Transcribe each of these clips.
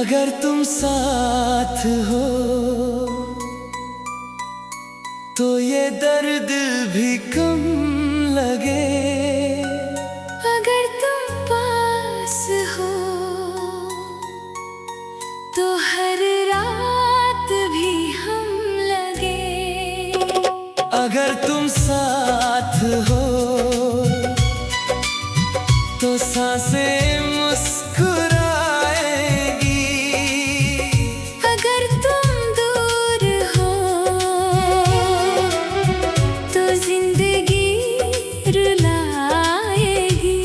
अगर तुम साथ हो तो ये दर्द भी कम लगे। अगर तुम पास हो तो हर रात भी हम लगे। अगर तुम साथ हो तो सांसें मुस्कुराएगी। अगर तुम दूर हो तो जिंदगी रुलाएगी।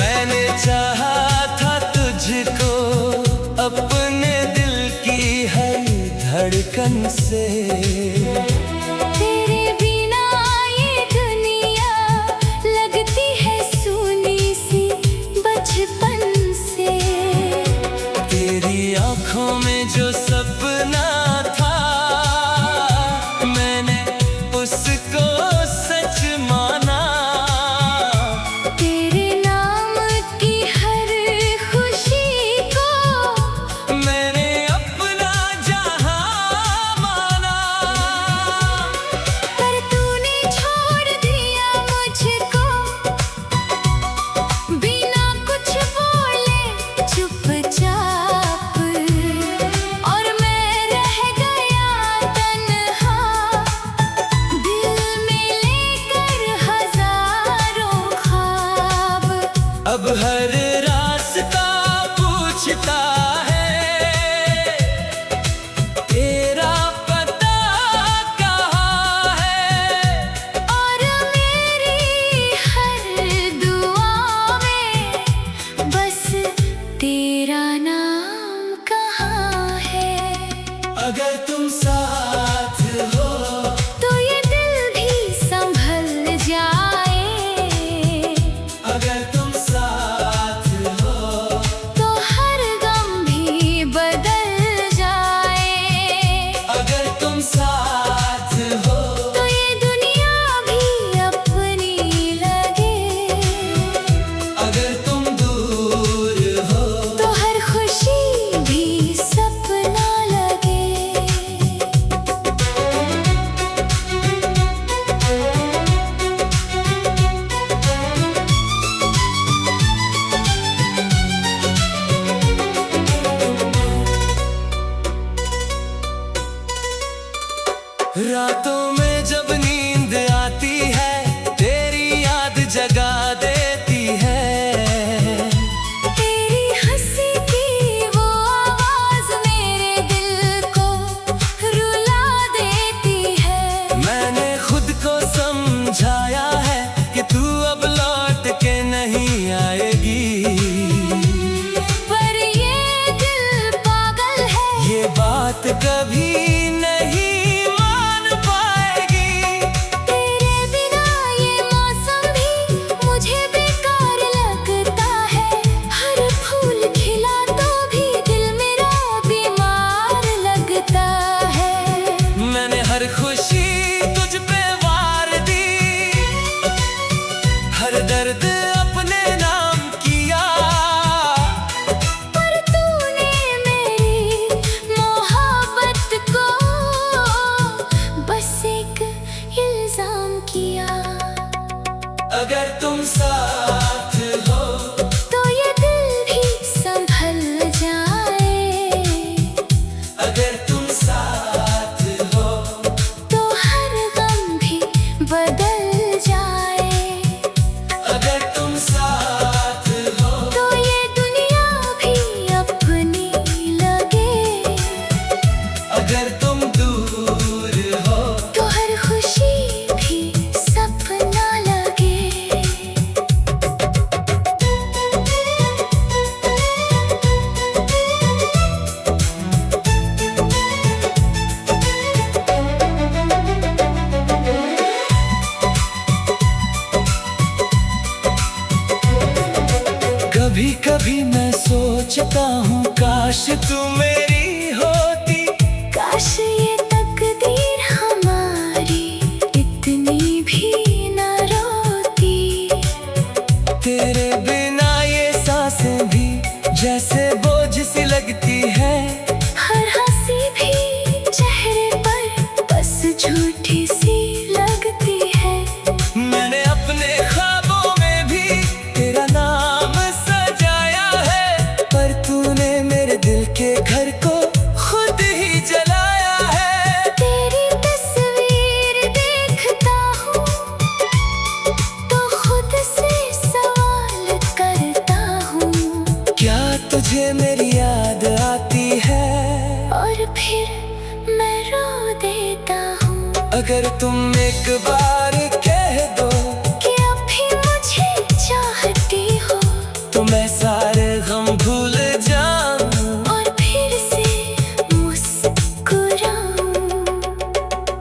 मैंने चाहा था तुझको अपने दिल की हर धड़कन से। तेरे बिना ये दुनिया लगती है सूनी सी बचपन से। तेरी आंखों में जो सपना था मैंने उसको सच माना। तेरे नाम की हर खुशी को मैंने अपना जहां माना। पर तूने छोड़ दिया मुझको बिना कुछ बोले चुपचाप। और मैं रह गया तन्हा दिल में लेकर हजारों ख्वाब। अब हर रास्ता पूछता है तेरा पता कहाँ है। और मेरी हर दुआ में बस तेरा नाम कहाँ है। अगर तुम साथ हो तो ये दिल भी संभल जाए। अगर तुम साथ हो तो हर गम भी बदल जाए। अगर तुम साथ हो तो ये दुनिया भी अपनी लगे। अगर तुम दूर हो तो हर खुशी भी सपना लगे। रातों में जब नींद आती है तेरी याद जगा देती है। तेरी हंसी की वो आवाज मेरे दिल को रुला देती है। मैंने खुद को समझाया है कि तू अब लौट के नहीं आएगी। पर ये दिल पागल है। ये बात कभी नहीं मान पाएगी। तेरे बिना ये मौसम भी मुझे बेकार लगता है। हर फूल खिला तो भी दिल मेरा बीमार लगता है। मैंने हर खुशी तुझ पे वार दी, हर दर्द अपने नाम किया। पर तूने मेरी मोहब्बत को बस एक इल्जाम किया। अगर तुम साथ हो तो ये दिल भी संभल जाए। अगर तुम साथ हो तो हर गम भी बदल जाए। अगर तुम साथ हो तो ये दुनिया भी अपनी लगे। अगर तुम दूर हो तो हर खुशी भी सपना लगे। कभी कभी मैं सोचता हूँ काश तू मेरी होती। काश ये तकदीर अगर तुम एक बार कह दो कि अब भी मुझे चाहती हो, तो मैं सारे गम भूल जाऊं और फिर से मुस्कुराऊं।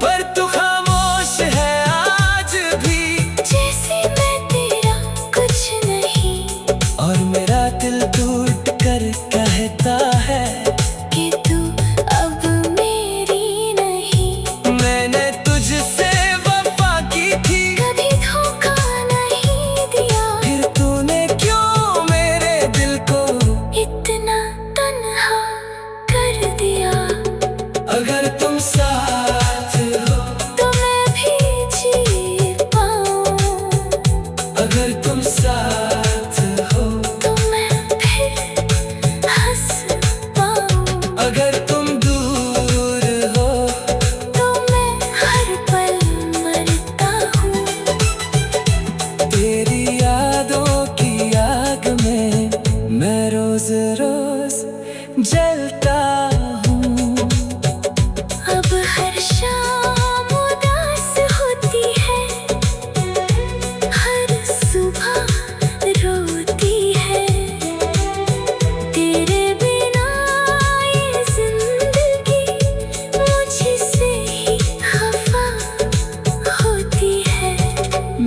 पर तू खामोश है आज भी, जैसे मैं तेरा कुछ नहीं, और मेरा दिल टूट कर कहता है कि तू अब मेरी नहीं। मैंने तुझसे वफा की थी, कभी धोखा नहीं दिया, फिर तूने क्यों मेरे दिल को इतना तन्हा कर दिया। अगर तुम साथ हो तो मैं भी जी पाऊं, अगर तुम साथ हो तो मैं फिर हंस पाऊं। अगर तुम दूर हो तो मैं हर पल मरता हूँ। तेरी यादों की आग में मैं रोज रोज जलता हूँ। अब हर शाम उदास होती है, हर सुबह रोती है। तेरे बिना ये जिंदगी मुझसे ही खफा होती है।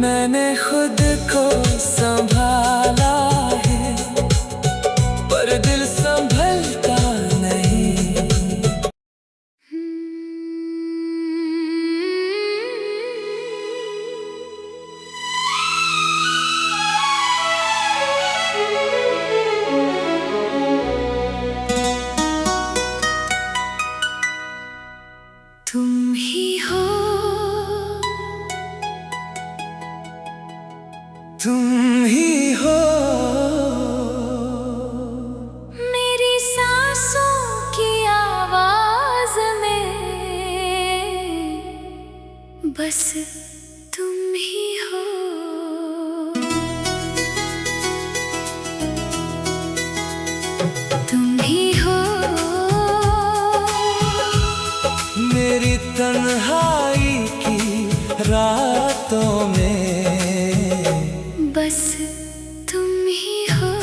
मैंने खुद को संभाला है, पर दिल संभलता नहीं। तुम ही हो, तुम ही हो मेरी सांसों की आवाज में, बस तुम ही हो। तुम ही हो मेरी तन्हाई की रातों में, बस तुम ही हो।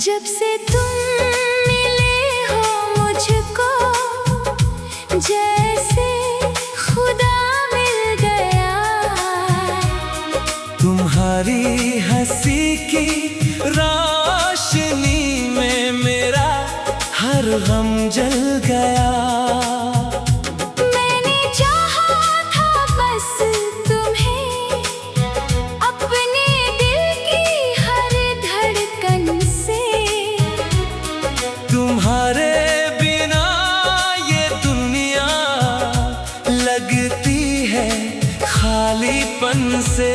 जब से तुम मिले हो मुझको, जैसे खुदा मिल गया। तुम्हारी हंसी की रोशनी में मेरा हर गम जल गया। मैंने चाहा था बस तुम्हें, अपने दिल की हर धड़कन से। तुम्हारे बिना ये दुनिया लगती है खालीपन से।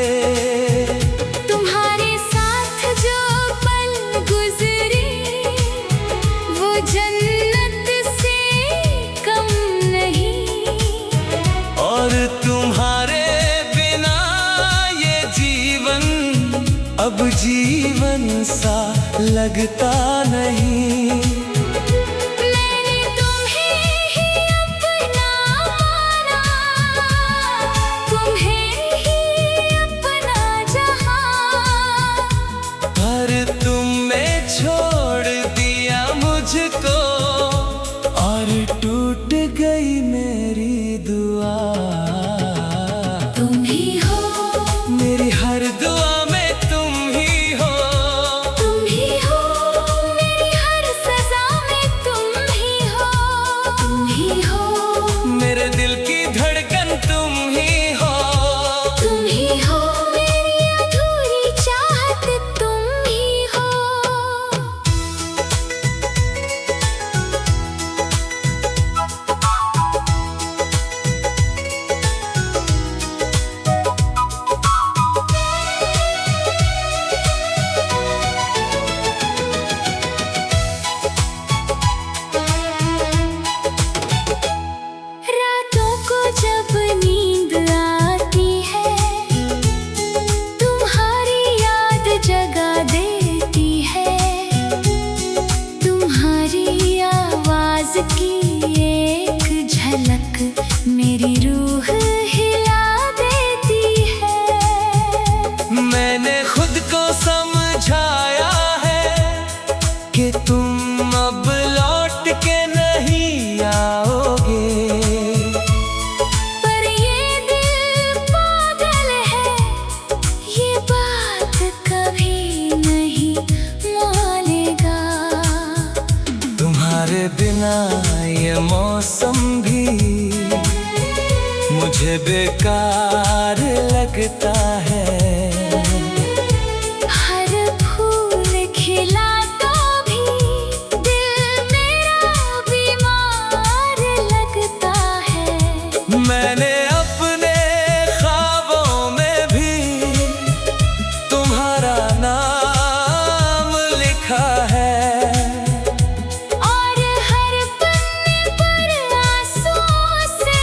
तुम्हारे साथ जो पल गुजरे, वो जन्नत से कम नहीं। और तुम्हारे बिना ये जीवन अब जीवन सा लगता नहीं। मैंने तुम्हें ही अपना माना, तुम्हें ही अपना जहां। पर तुमने छोड़ दिया मुझको, और टूट गई मेरी दुआ। तुम ही हो मेरी हर दुआ में तुम ही हो। तुम ही हो मेरी हर सजा चन्ना ये मौसम भी मुझे बेकार लगता है। हर फूल खिला तो भी दिल मेरा बीमार लगता है। मैंने अपने ख्वाबों में भी तुम्हारा नाम लिखा है। और हर पन्ने पर आंसुओं से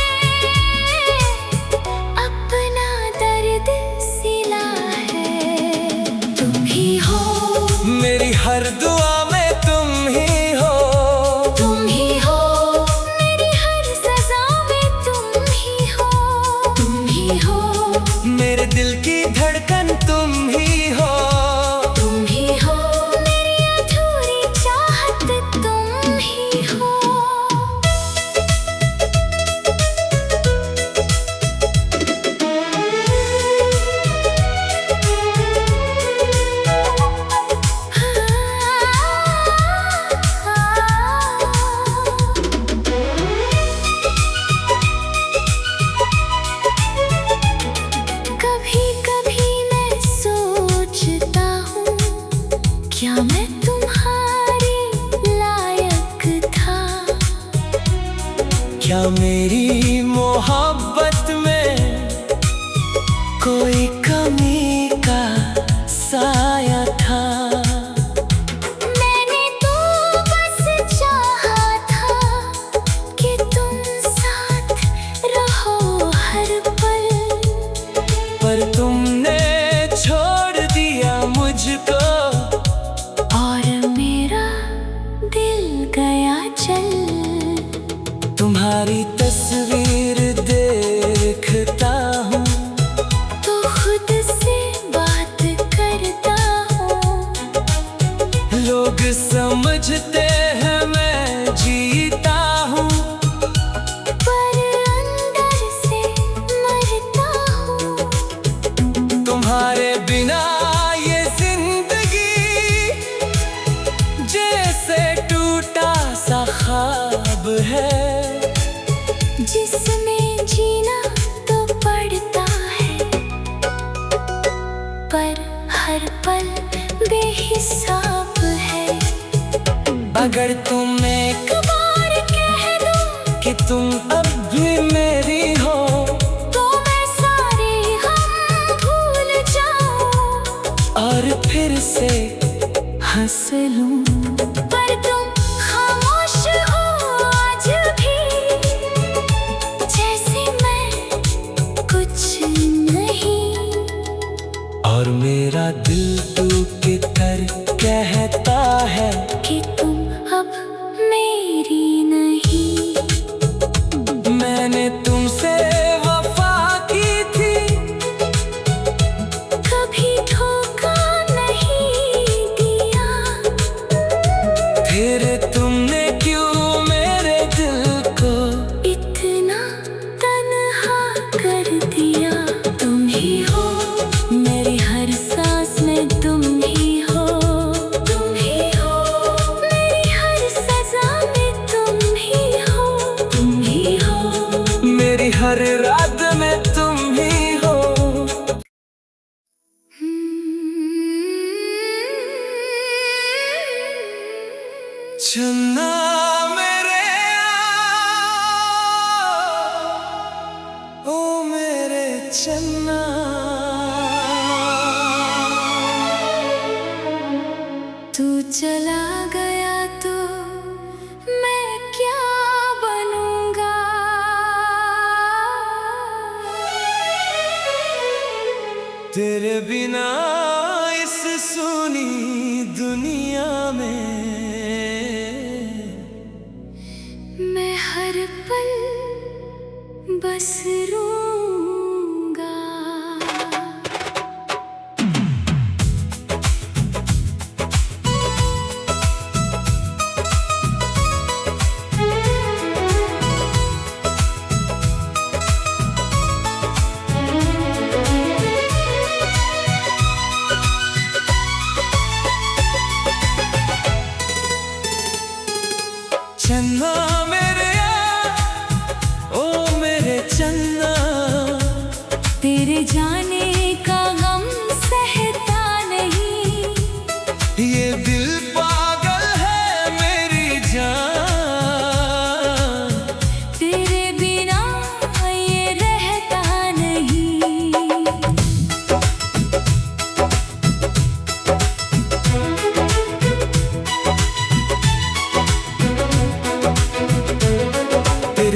अपना दर्द सिला है। तुम ही हो मेरी हर दुआ में तुम ही हो। तुम ही हो मेरी हर सजा में तुम ही हो। तुम ही हो मेरे दिल की धड़कन तुम ही हो। तुम ही हो मेरी अधूरी चाहत तुम ही हो। कभी कभी मैं सोचता हूँ क्या मैं तुम्हारी लायक था। क्या मेरी मोहब्बत में कोई कमी का साया था। मैंने तो बस चाहा था कि तुम साथ रहो हर पल। पर तुमने छोड़ दिया मुझको। और मेरा दिल गया चल। तुम्हारी तस्वीर देखता हूँ तो खुद से बात करता हूँ। लोग समझते हैं मैं जीता हूँ। पर अंदर से मरता हूँ। तुम्हारे बिना ये जिंदगी जैसे टूटा सा ख्वाब है। जिसमें जीना तो पड़ता है पर हर पल बेहिसाब है। अगर तुम एक बार कह दो कि तुम अब भी मेरी हो तो मैं सारे गम भूल जाऊं और फिर से हंस लूं। पर तुम खामोश हो आज भी जैसे मैं कुछ नहीं। और मेरा दिल टूट कर कहता है कि तुम अब मेरी नहीं। मैंने तुमसे वफा की थी। कभी धोखा नहीं दिया। फिर तुमने क्यों मेरे दिल को इतना तन्हा कर दिया। तुम ही हो मेरी हर सांस में तुम ही हो। तुम ही हो मेरी हर सजा में तुम ही हो। तुम ही हो मेरी हर रात में तुम ही हो। चन्ना मेरे ओ मेरे चन्ना। तू चला गया तो मैं क्या बनूंगा। तेरे बिना इस सुनी दुनिया में मैं हर पल बस रूंगा।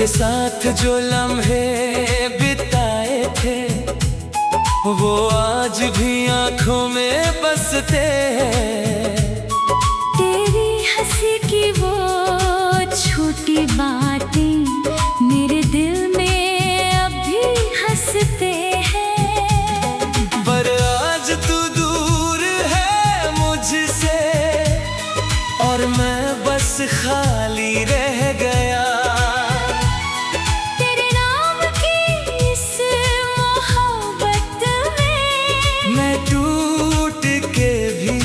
तेरे साथ जो लम्हे बिताए थे वो आज भी आंखों में बसते हैं। तेरी हंसी की वो छोटी बातें मेरे दिल में अब भी हंसते हैं। पर आज तू दूर है मुझसे और मैं बस खाली रह गया। तेरे नाम की इस मोहब्बत में मैं टूट के भी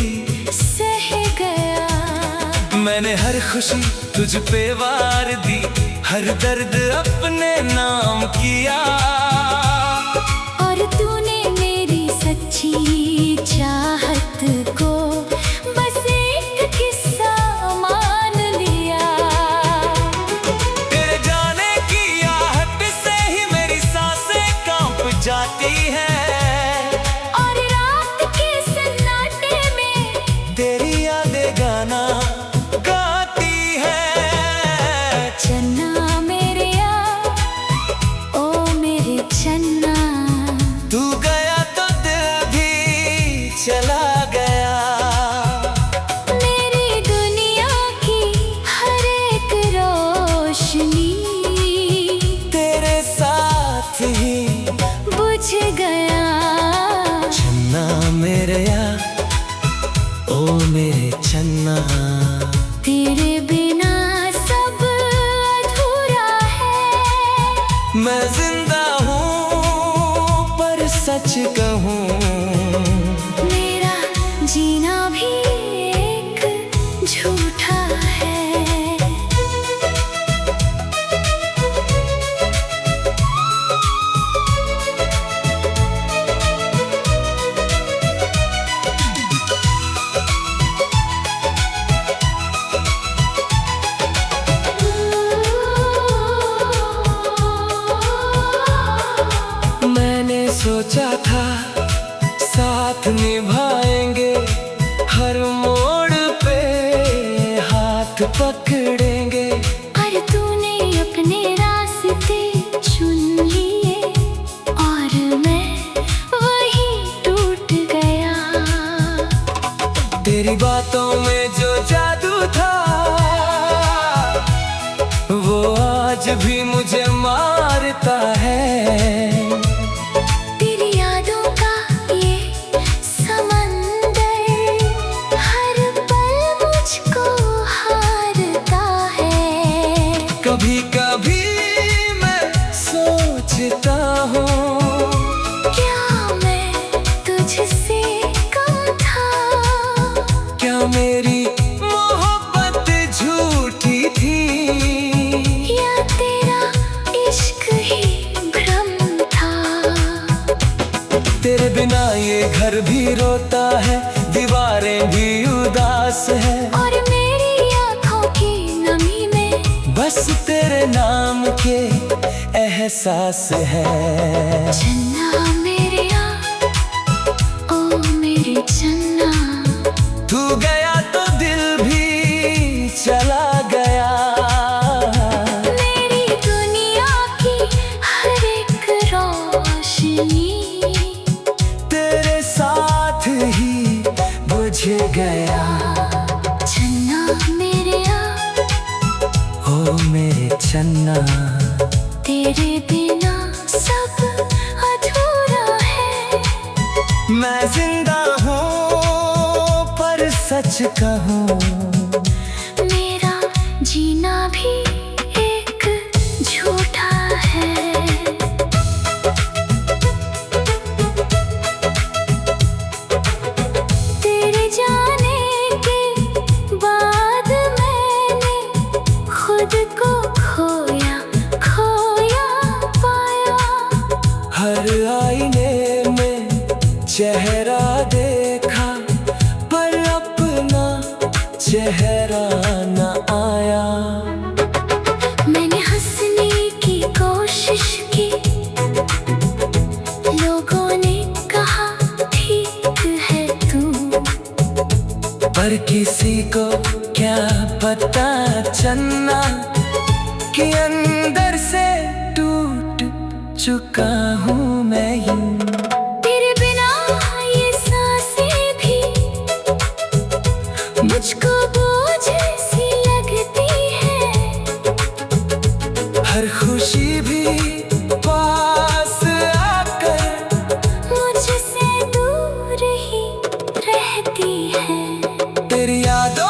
सह गया। मैंने हर खुशी तुझ पे वार दी, हर दर्द अपने नाम किया। और तूने मेरी सच्ची चाहत को बस एक किस्सा मान लिया। तेरे जाने की आहट से ही मेरी सांसें कांप जाती हैं। और रात के सन्नाटे में तेरी यादें गाना गाती हैं। चन्ना मेरे ओ मेरे चन्ना, तू गया तो दिल भी चला गया। मेरी दुनिया की हर एक रोशनी तेरे साथ ही बुझ गया। चन्ना मेरे ओ मेरे चन्ना, तेरे बिना सब अधूरा है। मैं जिंदा हूँ पर सच कहूँ मेरा जीना भी एक झूठा है। मैंने सोचा था साथ निभाएंगे, हर मोड़ पे हाथ पकड़ेंगे। पर तूने अपने रास्ते चुन लिए और मैं वही टूट गया। तेरी बातों में जो जादू था वो आज भी मुझे मारता है। तेरी यादों का ये समंदर हर पल मुझको हारता है। कभी कभी मैं सोचता हूँ क्या मैं तुझसे कम था? क्या मेरी मोहब्बत झूठी थी? या तेरा इश्क ही भ्रम था? तेरे बिना ये घर भी रोता है, दीवारें भी उदास है। और मेरी आँखों की नमी में बस तेरे नाम के एहसास है। चन्ना मेरे ओ मेरे चन्ना, तू गया तो दिल भी चला गया। मेरी दुनिया की हर एक रोशनी तेरे साथ ही बुझ गया। चन्ना मेरे ओ मेरे चन्ना, तेरे बिना सब अधूरा है। मैं जिंदा हूँ पर सच कहूँ मेरा जीना भी एक झूठा है। तेरे जाने के बाद मैंने खुद को खोया खोया पाया। हर आईने में चेहरा देखा पर अपना चेहरा न आया। मैंने हंसने की कोशिश की, लोगों ने कहा ठीक है तू। पर किसी को क्या पता चन्ना कि अंदर से टूट चुका हूँ मैं यूं। तेरे बिना ये सांसें भी मुझको बोझ सी लगती है। हर खुशी भी पास आकर मुझसे दूर ही रहती है। तेरी यादों